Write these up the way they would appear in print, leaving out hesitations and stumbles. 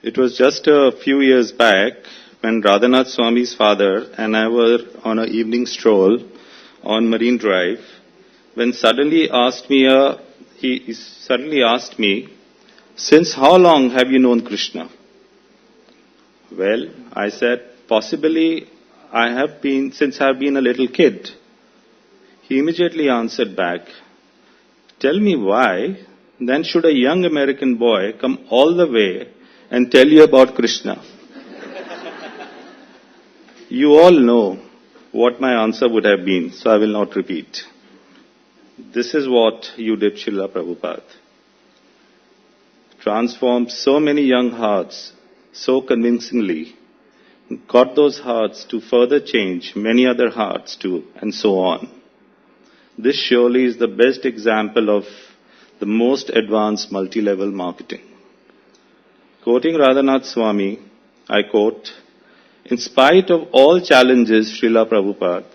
It was just a few years back when Radhanath Swami's father and I were on an evening stroll on Marine Drive, when he suddenly asked me, "Since how long have you known Krishna?" Well, I said, "Possibly since I have been a little kid." He immediately answered back, "Tell me why, then should a young American boy come all the way and tell you about Krishna?" You all know what my answer would have been, so I will not repeat. This is what you did, Srila Prabhupada. Transformed so many young hearts so convincingly, got those hearts to further change many other hearts too, and so on. This surely is the best example of the most advanced multi-level marketing. Quoting Radhanath Swami, I quote, "In spite of all challenges, Srila Prabhupada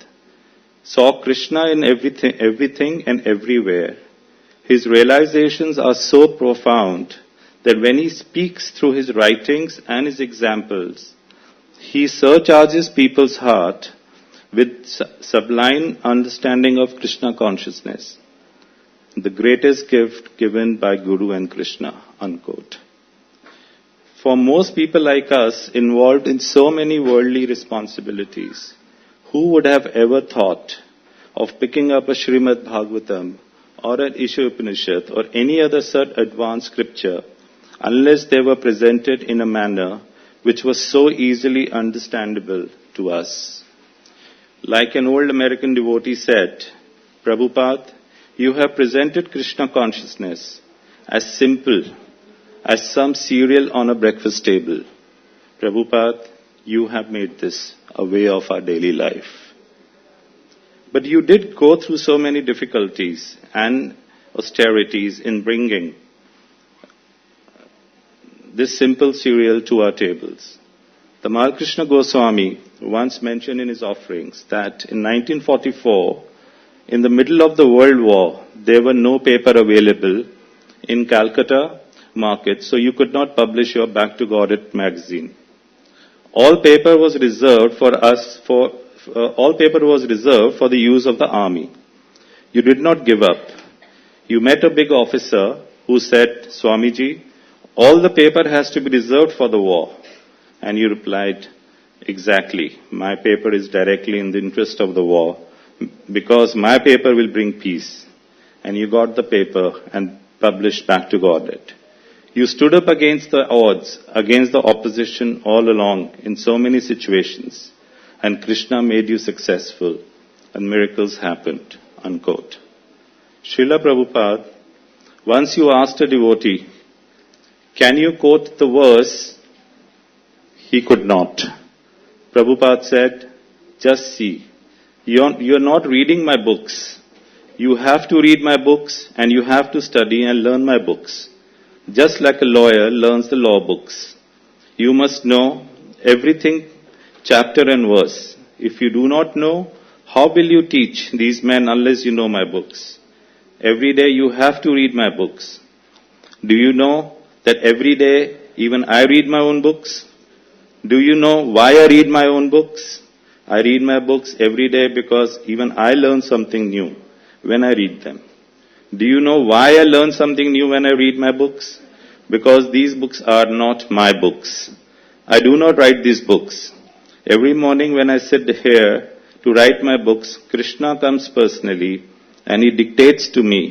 saw Krishna in everything and everywhere. His realizations are so profound that when he speaks through his writings and his examples, he surcharges people's heart with sublime understanding of Krishna consciousness, the greatest gift given by Guru and Krishna," unquote. For most people like us involved in so many worldly responsibilities, who would have ever thought of picking up a Srimad Bhagavatam or an Isha Upanishad or any other such advanced scripture unless they were presented in a manner which was so easily understandable to us? Like an old American devotee said, "Prabhupada, you have presented Krishna consciousness as simple as some cereal on a breakfast table. Prabhupada, you have made this a way of our daily life." But you did go through so many difficulties and austerities in bringing this simple cereal to our tables. The Krishna Goswami once mentioned in his offerings that in 1944, in the middle of the World War, there were no paper available in Calcutta market, so you could not publish your Back to Godhead magazine. All paper was reserved for the use of the army. You did not give up. You met a big officer who said, "Swamiji, all the paper has to be reserved for the war." And you replied, "Exactly, my paper is directly in the interest of the war because my paper will bring peace." And you got the paper and published Back to Godhead. You stood up against the odds, against the opposition all along in so many situations, and Krishna made you successful, and miracles happened, unquote. Srila Prabhupada, once you asked a devotee, "Can you quote the verse?" He could not. Prabhupada said, "Just see, you're not reading my books. You have to read my books and you have to study and learn my books. Just like a lawyer learns the law books. You must know everything, chapter and verse. If you do not know, how will you teach these men unless you know my books? Every day you have to read my books. Do you know that every day even I read my own books? Do you know why I read my own books? I read my books every day because even I learn something new when I read them. Do you know why I learn something new when I read my books? Because these books are not my books. I do not write these books. Every morning when I sit here to write my books, Krishna comes personally and he dictates to me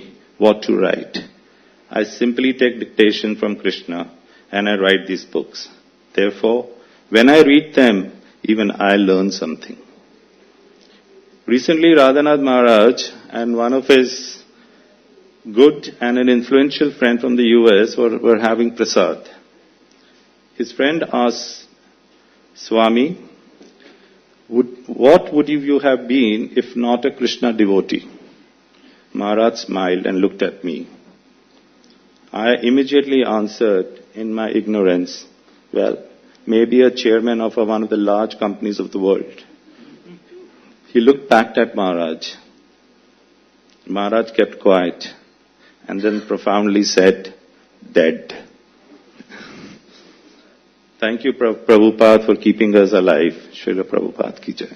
what to write. I simply take dictation from Krishna and I write these books. Therefore, when I read them, even I learn something." Recently, Radhanath Maharaj and one of his good and an influential friend from the US were having prasad. His friend asked, "Swami, what would you have been if not a Krishna devotee?" Maharaj smiled and looked at me. I immediately answered in my ignorance, "Well, maybe a chairman of one of the large companies of the world." He looked back at Maharaj. Maharaj kept quiet and then profoundly said, "Dead." Thank you, Prabhupada, for keeping us alive. Srila Prabhupada ki jai.